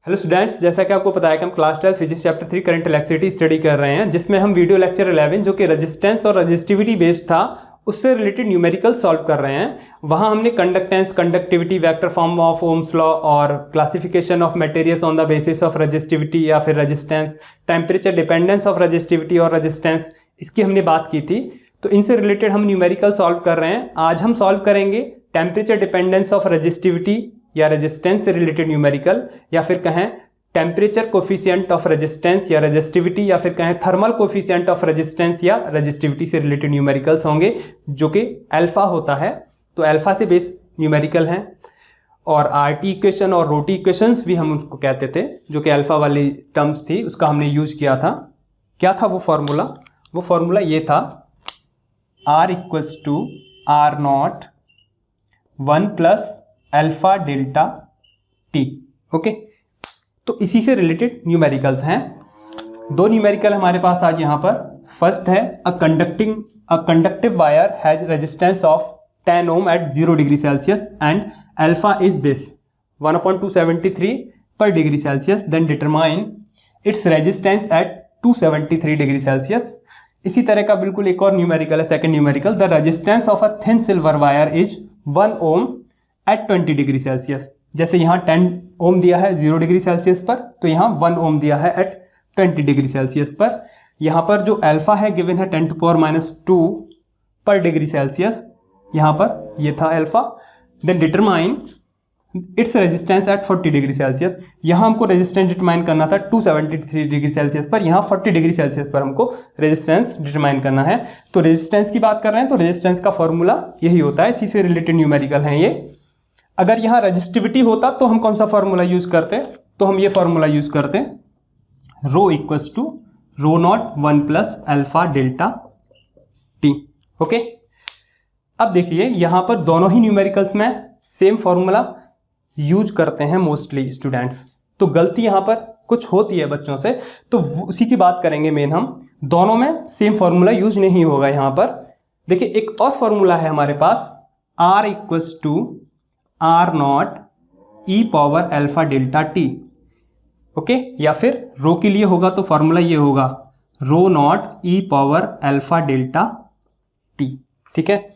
Hello students, जैसा कि आपको पता है कि हम class 12 physics chapter 3 current electricity study कर रहे हैं, जिसमें हम वीडियो लेक्चर 11 जो कि रेजिस्टेंस और रेजिस्टिविटी बेस्ड था उससे रिलेटेड न्यूमेरिकल सॉल्व कर रहे हैं। वहां हमने conductance, conductivity, vector form of Ohm's law और classification of materials on the basis of resistivity या फिर resistance, temperature dependence of resistivity और रेजिस्टेंस, इसकी हमने बात की थी। तो इनसे रिलेटेड हम न्यूमेरिकल सॉल्व कर रहे हैं। आज हम सॉल्व करेंगे टेम्परेचर डिपेंडेंस ऑफ रेजिस्टिविटी या रेजिस्टेंस से रिलेटेड न्यूमेरिकल, या फिर कहें टेम्परेचर कोफिशिएंट ऑफ रेजिस्टेंस या रेजिस्टिविटी, या फिर कहें थर्मल कोफिशिएंट ऑफ रेजिस्टेंस या रेजिस्टिविटी से रिलेटेड न्यूमेरिकल्स होंगे, जो कि अल्फा होता है। तो अल्फा से बेस न्यूमेरिकल हैं। और आरटी इक्वेशन और रोटी इक्वेशंस भी हम उसको कहते थे, जो कि अल्फा वाली टर्म्स थी, उसका हमने यूज किया था। क्या था वो फॉर्मूला? वो फॉर्मूला ये था, R equals to R naught 1 plus alpha delta T. Okay, तो इसी से रिलेटेड न्यूमेरिकल्स हैं। दो न्यूमेरिकल हमारे पास आज यहाँ पर। फर्स्ट है a conductive wire has resistance of 10 ohm at 0 degree Celsius and alpha is this 1/273 per degree Celsius, then determine its resistance at 273 degree Celsius. इसी तरह का बिल्कुल एक और न्यूमेरिकल है, second numerical, the resistance of a thin silver wire is 1 ohm at 20 degree Celsius. जैसे यहाँ 10 ओम दिया है 0 डिग्री सेल्सियस पर, तो यहाँ 1 ओम दिया है एट 20 डिग्री सेल्सियस पर। यहाँ पर जो अल्फा है गिवन है 10⁻² पर डिग्री सेल्सियस, यहाँ पर ये था alpha. Then determine its resistance at 40 degree Celsius. यहाँ हमको रेजिस्टेंस डिटरमाइन करना था 273 डिग्री सेल्सियस पर, यहाँ 40 डिग्री सेल्सियस पर हमको रेजिस्टेंस डिटरमाइन करना है। तो रेजिस्टेंस की बात कर रहे हैं, तो रेजिस्टेंस का फॉर्मूला यही होता है, इसी से रिलेटेड न्यूमेरिकल हैं ये। अगर यहाँ रेजिस्टिविटी होता तो हम कौन सा फॉर्मूला यूज करते? तो हम ये फॉर्मूला यूज करते, rho equals to rho naught 1 plus alpha delta T. Okay, अब देखिए यहाँ पर दोनों ही न्यूमेरिकल्स में सेम फॉर्मूला यूज करते हैं मोस्टली स्टूडेंट्स। तो गलती यहाँ पर कुछ होती है बच्चों से, तो उसी की बात करेंगे मेन हम। दोनों में सेम फॉर्मूला यूज नहीं होगा यहाँ पर। देखिए एक और फॉर्मूला है हमारे पास, R equals to R naught E power alpha delta T. Okay, या फिर रो के लिए होगा तो फॉर्मूला ये होगा, रो नॉट ई पावर अल्फा डेल्टा टी। ठीक है,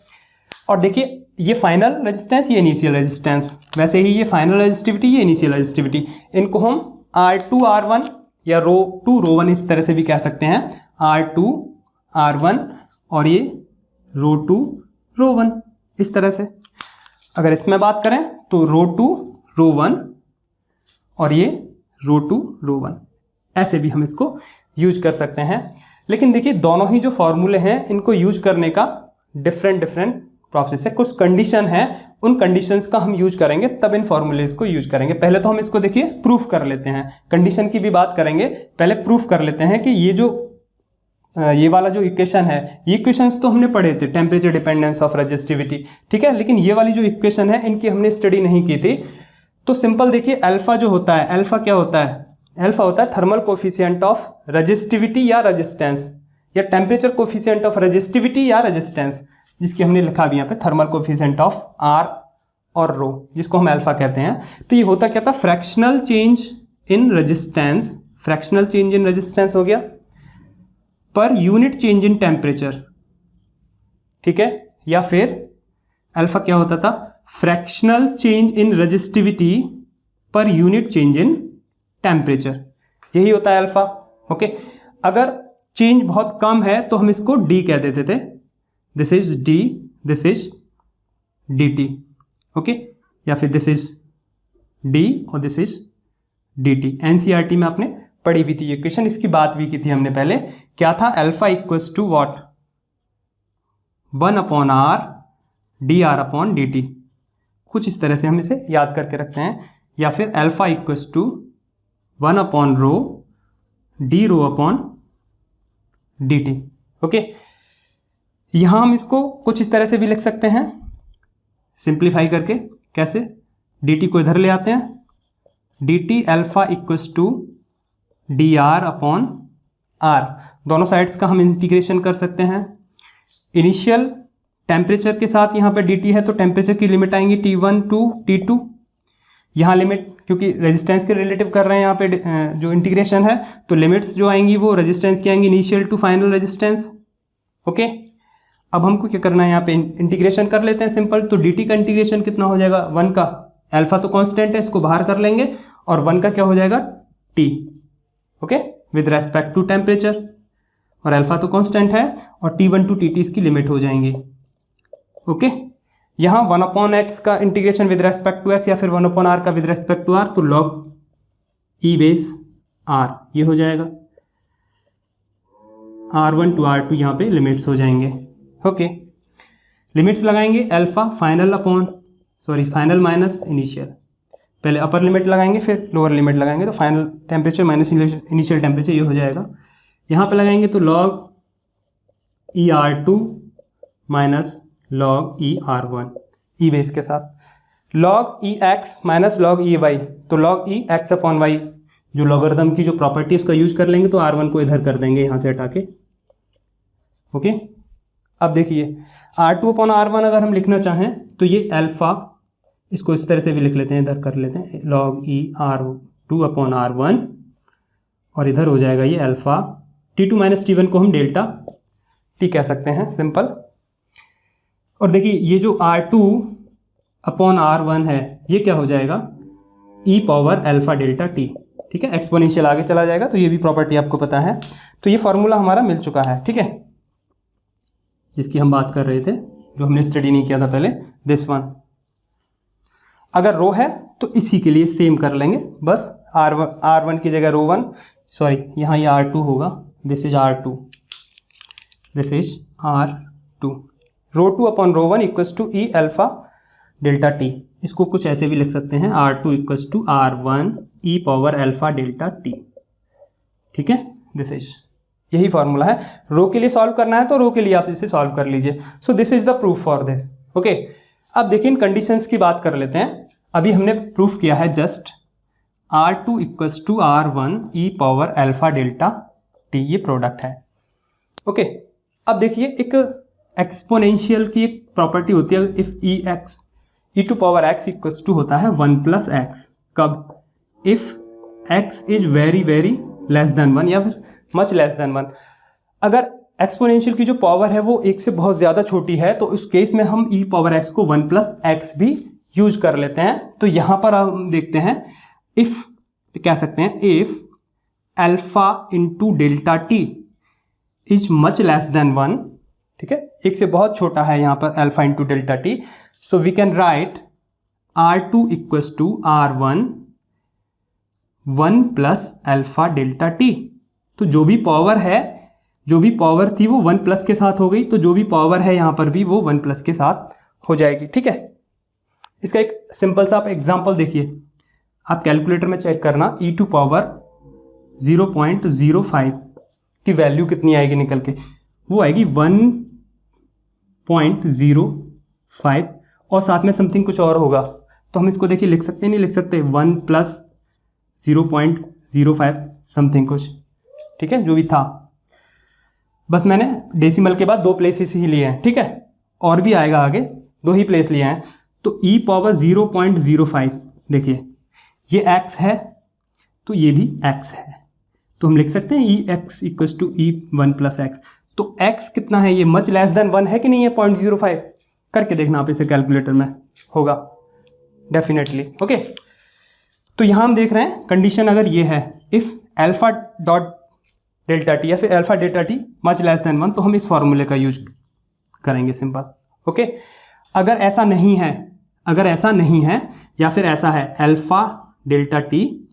और देखिए ये फाइनल रेजिस्टेंस, ये इनिशियल रेजिस्टेंस, वैसे ही ये फाइनल रेजिस्टिविटी, ये इनिशियल रेजिस्टिविटी। इनको हम R2 R1 या रो2 रो1 इस तरह से भी कह सकते हैं, R2 R1 और ये रो2 रो1 इस तरह से। अगर इसमें बात करें तो रो2 रो1 और ये रो2 रो1, ऐसे भी हम इसको यूज कर सकते हैं। लेकिन देखिए दोनों ही जो फॉर्मूले हैं इनको यूज करने का डिफरेंट प्रोसेस है। कुछ कंडीशन है, उन कंडीशंस का हम यूज करेंगे, तब इन फॉर्मूलेज को यूज करेंगे। पहले तो हम इसको देखिए प्रूफ कर लेते हैं, कंडीशन की भी बात करेंगे, पहले प्रूफ कर लेते हैं कि ये वाला जो इक्वेशन है, ये इक्वेशंस तो हमने पढ़े थे, टेम्परेचर डिपेंडेंस ऑफ रेजिस्टिविटी, ठीक है, लेकिन ये वाली जो इक्वेशन है इनकी हमने स्टडी नहीं की थी। तो सिंपल देखिए, अल्फा जो होता है, अल्फा क्या होता है? अल्फा होता है थर्मल कोफिशिएंट ऑफ रेजिस्टिविटी या रेजिस्टेंस, या टेम्परेचर कोफिशिएंट ऑफ रेजिस्टिविटी या रेजिस्टेंस, जिसकी हमने लिखा भी यहाँ पे थर्मल कोफिशिएंट ऑफ आर और रो, जिसको हम अल्फा कहते हैं। तो ये होता क्या था? Fractional change in resistance, fractional change in resistance हो गया per unit change in temperature. ठीक है, या फिर अल्फा क्या होता था? Fractional change in resistivity per unit change in temperature, यही होता है अल्फा। ओके, अगर चेंज बहुत कम है तो हम इसको डी कह देते थे, this is D, this is D T. Okay, या फिर दिस इज डी और this is D T. NCERT में आपने पढ़ी भी थी ये क्वेश्चन, इसकी बात भी की थी हमने पहले। क्या था? Alpha equals to what? 1/r dr/dt। कुछ इस तरह से हम इसे याद करके रखते हैं। या फिर alpha equals to 1/ρ dρ/dt। Okay, यहां हम इसको कुछ इस तरह से भी लिख सकते हैं, सिंप्लीफाई करके। कैसे? dt को इधर ले आते हैं, dt alpha equals to dr/r, दोनों साइड्स का हम इंटीग्रेशन कर सकते हैं। इनिशियल टेम्परेचर के साथ यहाँ पे dt है, तो टेम्परेचर की लिमिट आएंगी T1 टू T2, यहाँ लिमिट क्योंकि रेजिस्टेंस के रिलेटिव कर रहे हैं यहाँ पे जो इंटीग्रेशन है, तो लिमिट्स जो आएंगी वो रेजिस्टेंस की आएंगी initial to final resistance. Okay, अब हमको क्या करना है, यहाँ पे इंटीग्रेशन कर लेते हैं सिंपल। तो dt का इंटीग्रेशन कितना हो जाएगा, 1 का, अल्फा तो कांस्टेंट है, इसको बाहर कर लेंगे, और 1 का क्या हो जाएगा, t। Okay, with respect to temperature, और अल्फा तो कांस्टेंट है, और t1 टू tt इसकी लिमिट हो जाएंगी। ओके, यहाँ 1/x का integration with respect to x या फिर 1/r का विद रेस्पेक्ट टू r, तो log e बेस r ये हो जाएगा। r1 टू r2 यहाँ पे लिमिट्स हो जाएंगे। ओके, लिमिट्स लगाएंगे, अल्फा फाइनल माइनस इनिशियल, पहले अपर लिमिट लगाएंगे फिर लोअर लिमिट लगाएंगे, तो final temperature minus initial temperature ये हो जाएगा। यहाँ पे लगाएंगे तो log ER2 minus log ER1 ई बेस के साथ, log EX minus log EY, तो log EX अपॉन वाई, जो लॉगरिथम की जो प्रॉपर्टी उसका यूज कर लेंगे, तो R1 को इधर कर देंगे यहाँ से हटा के। ओके, अब देखिए R2 अपॉन R1 अगर हम लिखना चाहें तो ये अल्फा, इसको इस तरह से भी लिख लेते हैं, इधर कर लेते हैं log ER2 अपॉन R1, और इधर हो जाएगा ये अल्फा, T2 माइनस T1 को हम डेल्टा T कह सकते हैं सिंपल। और देखिए ये जो R2 अपॉन R1 है ये क्या हो जाएगा, e power alpha delta T। ठीक है, एक्सपोनेंशियल आगे चला जाएगा, तो ये भी प्रॉपर्टी आपको पता है। तो ये फॉर्मूला हमारा मिल चुका है, ठीक है, जिसकी हम बात कर रहे थे, जो हमने स्टडी नहीं किया था पहले, दिस वन। अगर रो है तो इसी के लिए सेम कर लेंगे, बस R1 की जगह रो1, सॉरी यहाँ ये R2 होगा, this is R2, this is R2, rho two upon rho one equals to e alpha delta T. इसको कुछ ऐसे भी लिख सकते हैं, R2 equals to R1 E power alpha delta T. ठीक है, दिस इज, यही फॉर्मूला है। रो के लिए सॉल्व करना है तो रो के लिए आप इसे सॉल्व कर लीजिए। So this is the proof for this. Okay, अब देखिए इन कंडीशंस की बात कर लेते हैं। अभी हमने प्रूफ किया है just R2 equals to R1 E power alpha delta T, ये प्रोडक्ट है। ओके, अब देखिए एक एक्सपोनेंशियल की एक प्रॉपर्टी होती है, if E to power X equals to होता है 1 प्लस एक्स। कब, if X is very very less than 1 या फिर मच लेस देन 1। अगर एक्सपोनेंशियल की जो पावर है वो एक से बहुत ज़्यादा छोटी है, तो उस केस में हम ई पावर एक्स को 1 प्लस एक्स भी यूज कर लेते हैं। तो यहाँ पर हम देखते हैं, इफ कह सकते हैं, if alpha into delta T is much less than 1, ठीक है, एक से बहुत छोटा है यहाँ पर alpha into delta T, so we can write R2 equals to R1 1 plus alpha delta T. तो जो भी पावर है, जो भी पावर थी वो 1 प्लस के साथ हो गई, तो जो भी पावर है यहाँ पर भी वो 1 प्लस के साथ हो जाएगी। ठीक है, इसका एक सिंपल सा आप एग्जांपल देखिए, आप कैलकुलेटर में चेक करना, e टू पावर 0.05 की वैल्यू कितनी आएगी निकल के, वो आएगी 1.05, और साथ में समथिंग कुछ और होगा, तो हम इसको देखिए लिख सकते हैं, नहीं लिख सकते, 1 प्लस 0.05 समथिंग कुछ, ठीक है, जो भी था। बस मैंने डेसिमल के बाद 2 प्लेसेस ही लिए हैं, ठीक है, और भी आएगा आगे, 2 ही प्लेस लिए हैं। तो e पावर 0.05, देखिए ये x है तो ये भी x है, तो हम लिख सकते हैं e x equals to e 1 plus x. तो x कितना है, ये मच लेस देन 1 है कि नहीं है, 0.05 करके देखना आप इसे कैलकुलेटर में, होगा डेफिनेटली। ओके, तो यहाँ हम देख रहे हैं कंडीशन अगर ये है, if alpha dot delta T या फिर alpha delta T much less than 1, तो हम इस फॉर्मूले का यूज करेंगे सिंपल। ओके, अगर ऐसा नहीं है, अगर ऐसा नहीं है या फिर ऐसा है अल्फा डेल्टा टी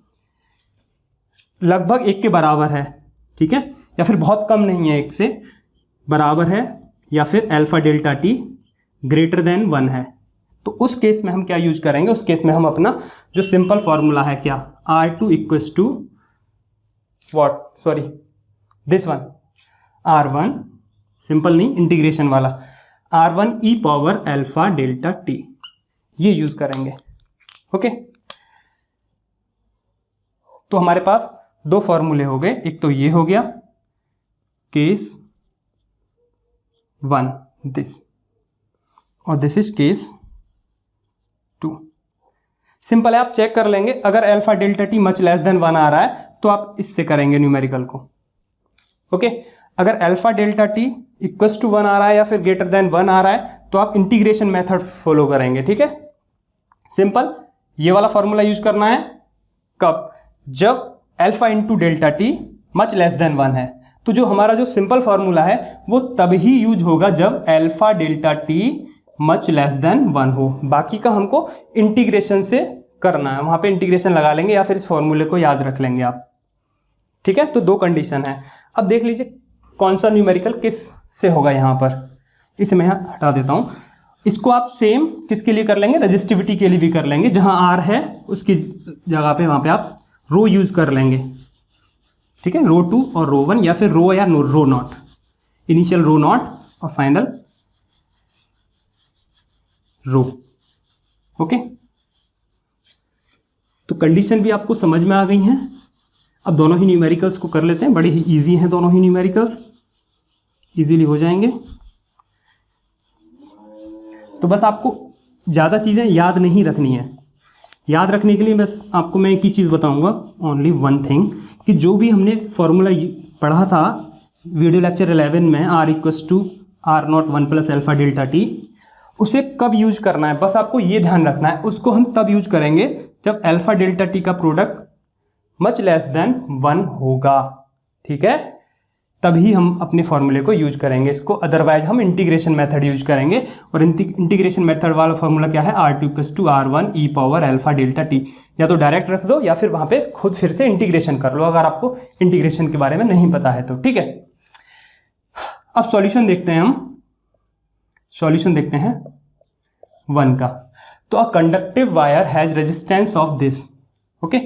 लगभग 1 के बराबर है, ठीक है, या फिर बहुत कम नहीं है, 1 से बराबर है, या फिर alpha delta T greater than 1 है, तो उस केस में हम क्या यूज करेंगे, उस केस में हम अपना जो सिंपल फॉर्मूला है क्या, R2 equals to what, sorry this one, R1 simple नहीं, इंटीग्रेशन वाला, R1 ई पावर अल्फा डेल्टा टी, ये यूज करेंगे। ओके, तो हमारे पास 2 फॉर्मूले हो गए, एक तो ये हो गया केस 1 दिस, और दिस इज केस 2। सिंपल है, आप चेक कर लेंगे। अगर alpha delta T much less than 1 आ रहा है तो आप इससे करेंगे न्यूमेरिकल को। ओके, अगर alpha delta T equals to 1 आ रहा है या फिर ग्रेटर देन 1 आ रहा है तो आप इंटीग्रेशन मेथड फॉलो करेंगे। ठीक है, सिंपल ये वाला फॉर्मूला यूज करना है कब, जब alpha into delta T much less than 1 है। तो जो हमारा जो सिंपल फॉर्मूला है वो तभी यूज होगा जब alpha delta T much less than 1 हो। बाकी का हमको इंटीग्रेशन से करना है, वहां पे इंटीग्रेशन लगा लेंगे या फिर इस फॉर्मूले को याद रख लेंगे आप। ठीक है, तो दो कंडीशन है। अब देख लीजिए कौन सा न्यूमेरिकल किस से होगा यहाँ पर, इसे मैं यहाँ हटा देता हूँ। इसको आप सेम किसके लिए कर लेंगे, रजिस्टिविटी के लिए भी कर लेंगे। जहाँ आर है उसकी जगह पे वहाँ पे आप रो यूज कर लेंगे। ठीक है, रो 2 और रो 1 या फिर रो या रो नॉट, इनिशियल रो नॉट और फाइनल रो। ओके, तो कंडीशन भी आपको समझ में आ गई हैं। अब दोनों ही न्यूमेरिकल्स को कर लेते हैं, बड़े ही इजी हैं दोनों ही न्यूमेरिकल्स, इजीली हो जाएंगे। तो बस आपको ज़्यादा चीज़ें याद नहीं रखनी है। याद रखने के लिए बस आपको मैं एक ही चीज़ बताऊंगा, ओनली वन थिंग, कि जो भी हमने फॉर्मूला पढ़ा था वीडियो लेक्चर 11 में, R equals to R naught 1 plus alpha delta T, उसे कब यूज करना है बस आपको ये ध्यान रखना है। उसको हम तब यूज करेंगे जब अल्फा डेल्टा टी का प्रोडक्ट मच लेस देन 1 होगा। ठीक है, तभी हम अपने फॉर्मूले को यूज करेंगे इसको, अदरवाइज हम इंटीग्रेशन मेथड यूज करेंगे। और इंटीग्रेशन मेथड वाला फॉर्मूला क्या है, R two equals to R one E power alpha delta T. या तो डायरेक्ट रख दो या फिर वहां पे खुद फिर से इंटीग्रेशन कर लो अगर आपको इंटीग्रेशन के बारे में नहीं पता है तो। ठीक है, अब सॉल्यूशन देखते हैं हम। सॉल्यूशन देखते हैं 1 का। तो a conductive wire has resistance of this. Okay,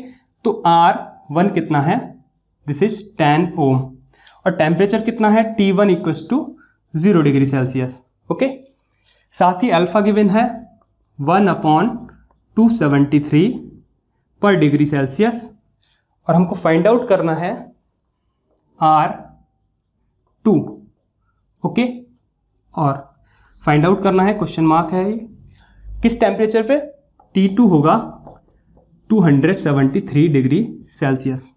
तो R1 कितना है, दिस इज 10 ओम, और टेम्परेचर कितना है T1 equals to 0 degree Celsius. Okay, साथ ही अल्फा गिवन है 1/273 पर डिग्री सेल्सियस, और हमको फाइंड आउट करना है R2। ओके, और फाइंड आउट करना है, क्वेश्चन मार्क है ये, किस टेम्परेचर पे, T2 होगा 273 डिग्री सेल्सियस।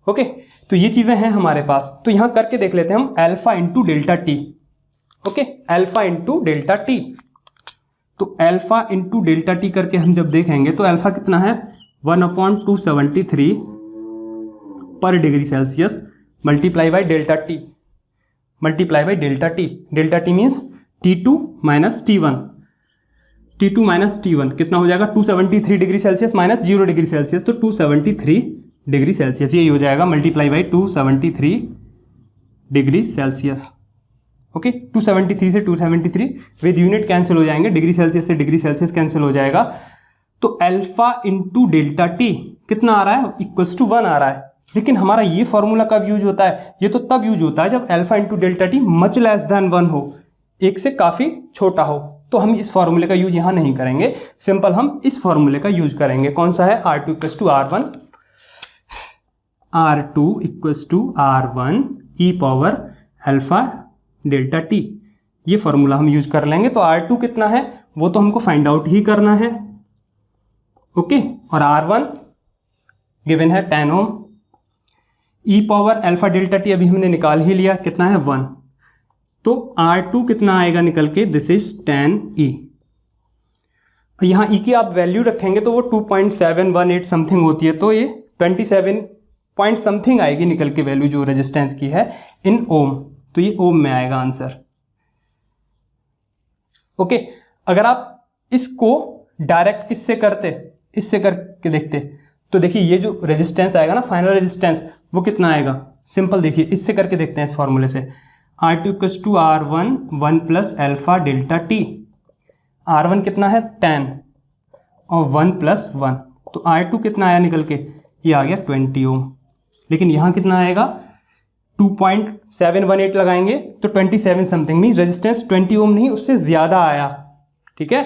ओके, तो ये चीजें हैं हमारे पास। तो यहां करके देख लेते हैं हम alpha into delta T. Okay, alpha into delta T. तो अल्फा इंटू डेल्टा टी करके हम जब देखेंगे तो अल्फा कितना है 1/273 per degree Celsius multiply by delta T, multiply by delta T. Delta T means T2 minus T1, T2 minus T1 कितना हो जाएगा 273 degree Celsius minus 0 degree Celsius, तो 273 डिग्री सेल्सियस यही हो जाएगा, multiply by 273 degree Celsius. Okay, 273 से 273 with unit cancel हो जाएंगे, डिग्री सेल्सियस से डिग्री सेल्सियस कैंसिल हो जाएगा। तो अल्फा इंटू डेल्टा टी कितना आ रहा है, इक्वल्स टू 1 आ रहा है। लेकिन हमारा ये फॉर्मूला कब यूज होता है, ये तो तब यूज होता है जब alpha into delta T much less than 1 हो, एक से काफी छोटा हो। तो हम इस फॉर्मूले का यूज यहां नहीं करेंगे, सिंपल हम इस फॉर्मूले का यूज करेंगे। कौन सा है, R2 equals to R1, R2 equals to R1 E power alpha delta T, ये फॉर्मूला हम यूज कर लेंगे। तो R2 कितना है वो तो हमको फाइंड आउट ही करना है। ओके, और R1 गिवन है 10 ओम, ई पावर अल्फा डेल्टा टी अभी हमने निकाल ही लिया, कितना है 1। तो R2 कितना आएगा निकल के, दिस इज 10E। यहाँ E की आप वैल्यू रखेंगे तो वो 2.718 समथिंग होती है, तो ये 27 पॉइंट समथिंग आएगी निकल के वैल्यू जो रेजिस्टेंस की है इन ओम, तो ये ओम में आएगा आंसर। ओके, अगर आप इसको डायरेक्ट किससे करते, इससे करके देखते तो देखिए ये जो रेजिस्टेंस आएगा ना फाइनल रेजिस्टेंस वो कितना आएगा, सिंपल देखिए इससे करके देखते हैं इस फॉर्मूले से। R2 equals to R1 1 plus alpha delta T, R1 कितना है 10 और 1 प्लस 1, तो R2 कितना आया निकल के, ये आ गया 20 ओम। लेकिन यहाँ कितना आएगा 2.718 लगाएंगे तो 27 समथिंग, मीन रेजिस्टेंस 20 ओम नहीं उससे ज़्यादा आया। ठीक है,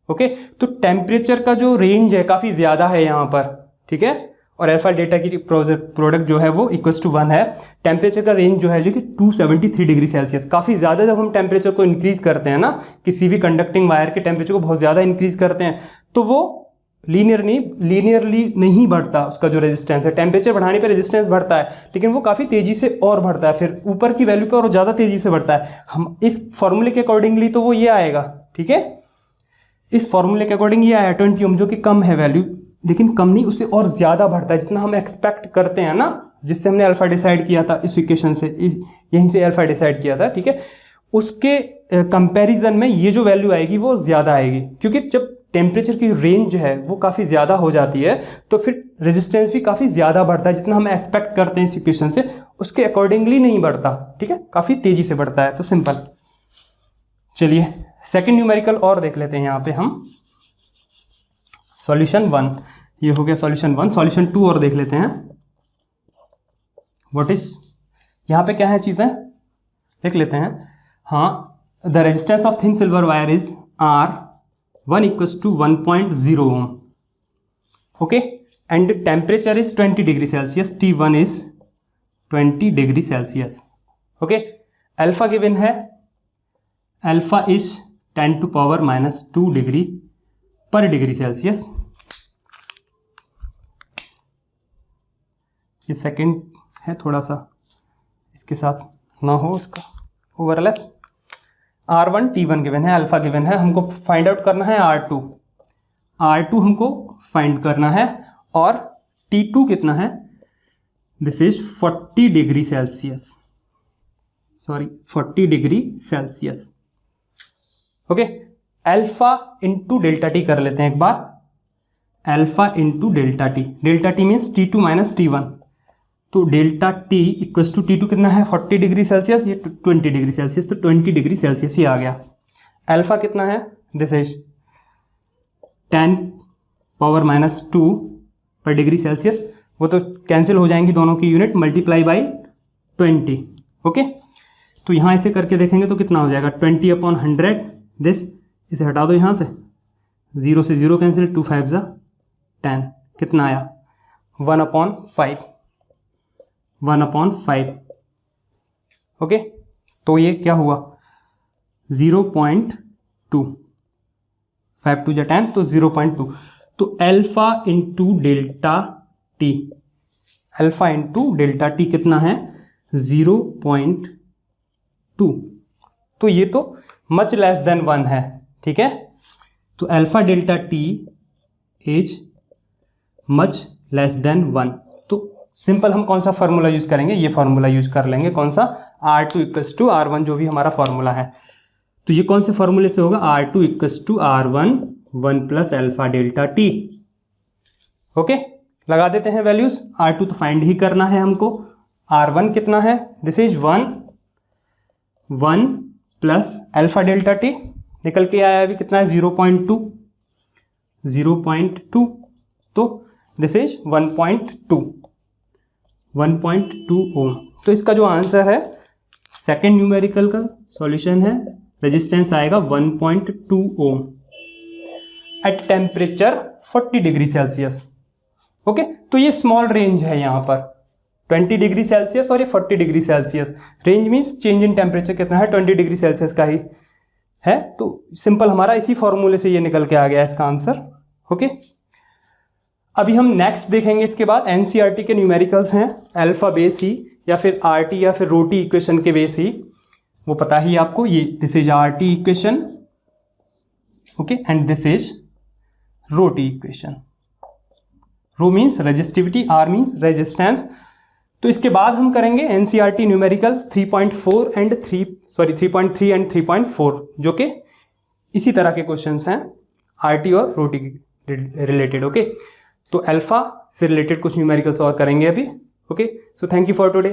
ओके, तो टेम्परेचर का जो रेंज है काफ़ी ज़्यादा है यहाँ पर। ठीक है, और अल्फा डेल्टा की प्रोडक्ट जो है वो इक्वल्स टू 1 है। टेम्परेचर का रेंज जो है जो कि 273 डिग्री सेल्सियस, काफ़ी ज़्यादा जब हम टेम्परेचर को इंक्रीज़ करते हैं ना, किसी भी कंडक्टिंग वायर के टेम्परेचर को बहुत ज़्यादा इंक्रीज़ करते हैं तो वो लीनियरली नहीं बढ़ता उसका जो रेजिस्टेंस है। टेम्परेचर बढ़ाने पे रेजिस्टेंस बढ़ता है, लेकिन वो काफ़ी तेज़ी से और बढ़ता है, फिर ऊपर की वैल्यू पे और ज़्यादा तेज़ी से बढ़ता है। हम इस फॉर्मूले के अकॉर्डिंगली तो वो ये आएगा, ठीक है, इस फॉर्मूले के अकॉर्डिंग ये आया 20 ओम, जो कि कम है वैल्यू, लेकिन कम नहीं, उससे और ज़्यादा बढ़ता है जितना हम एक्सपेक्ट करते हैं ना, जिससे हमने अल्फ़ा डिसाइड किया था इस इक्वेशन से, यहीं से अल्फ़ा डिसाइड किया था, ठीक है। उसके कंपैरिजन में ये जो वैल्यू आएगी वो ज़्यादा आएगी, क्योंकि जब टेम्परेचर की रेंज है वो काफ़ी ज़्यादा हो जाती है तो फिर रेजिस्टेंस भी काफ़ी ज़्यादा बढ़ता है, जितना हम एक्सपेक्ट करते हैं इस इक्वेशन से उसके अकॉर्डिंगली नहीं बढ़ता, ठीक है, काफ़ी तेज़ी से बढ़ता है। तो सिंपल, चलिए सेकंड न्यूमेरिकल और देख लेते हैं यहाँ पे हम। सॉल्यूशन 1 ये हो गया, सॉल्यूशन 1। सॉल्यूशन 2 और देख लेते हैं। व्हाट इज, यहाँ पे क्या है चीज़ें देख लेते हैं। हाँ, the resistance of thin silver wire is R1 equals to 1.0 ohm, okay, and temperature is 20 degree Celsius, T1 is 20 degree Celsius, okay. Alpha given है, alpha is 10 to power -2 degree per degree Celsius. ये second है, थोड़ा सा इसके साथ ना हो इसका ओवरलैप। R1 T1 गिवन है, अल्फा गिवन है, हमको फाइंड आउट करना है R2 हमको फाइंड करना है, और T2 कितना है, this is 40 degree Celsius, sorry 40 degree Celsius, okay. Alpha into delta T कर लेते हैं एक बार, alpha into delta T means T2 minus T1, तो delta T equals to T2 कितना है 40 डिग्री सेल्सियस, ये 20 डिग्री सेल्सियस, तो 20 डिग्री सेल्सियस ही आ गया। अल्फा कितना है, दिस इज 10 पावर -2 पर डिग्री सेल्सियस, वो तो कैंसिल हो जाएंगी दोनों की यूनिट, मल्टीप्लाई बाई 20, ओके। तो यहाँ ऐसे करके देखेंगे तो कितना हो जाएगा 20/100, दिस, इसे हटा दो यहाँ से, 0 से 0 कैंसिल, 2 5 ज़ा 10, कितना आया 1/5, ओके। तो ये क्या हुआ 0.2, 5 2 10, तो 0.2, तो alpha into delta T, alpha into delta T कितना है 0.2, तो ये तो मच लेस देन 1 है, ठीक है। तो alpha delta T is much less than 1, तो सिंपल हम कौन सा फार्मूला यूज करेंगे, ये फार्मूला यूज कर लेंगे, कौन सा, R2 इक्वल्स टू R1, जो भी हमारा फार्मूला है। तो ये कौन से फार्मूले से होगा, R2 equals to R1 1 plus alpha delta T, okay. लगा देते हैं वैल्यूज, R2 तो फाइंड ही करना है हमको, R1 कितना है, this is 1 plus alpha delta T, निकल के आया अभी कितना है 0.2, तो दिस इज 1.2 ओम। तो इसका जो आंसर है सेकेंड न्यूमेरिकल का सॉल्यूशन है, रेजिस्टेंस आएगा 1.2 ohm at temperature 40 degree Celsius, okay. तो ये स्मॉल रेंज है यहाँ पर 20 डिग्री सेल्सियस और ये 40 degree Celsius, range means change in temperature कितना है 20 डिग्री सेल्सियस का ही है। तो सिंपल हमारा इसी फॉर्मूले से ये निकल के आ गया इसका आंसर, ओके। अभी हम नेक्स्ट देखेंगे, इसके बाद एनसीईआरटी के न्यूमेरिकल्स हैं, अल्फा बेस ही या फिर आरटी या फिर रोटी इक्वेशन के बेस ही, वो पता ही आपको, ये this is RT equation, okay, and this is rho T equation. Rho means resistivity, R means resistance. तो इसके बाद हम करेंगे एनसीईआरटी न्यूमेरिकल 3.4 एंड 3.3 एंड 3.4, जो कि इसी तरह के क्वेश्चंस हैं आरटी और रोटी रिलेटेड, ओके। तो अल्फा से रिलेटेड कुछ न्यूमेरिकल्स और करेंगे अभी, okay. So thank you for today.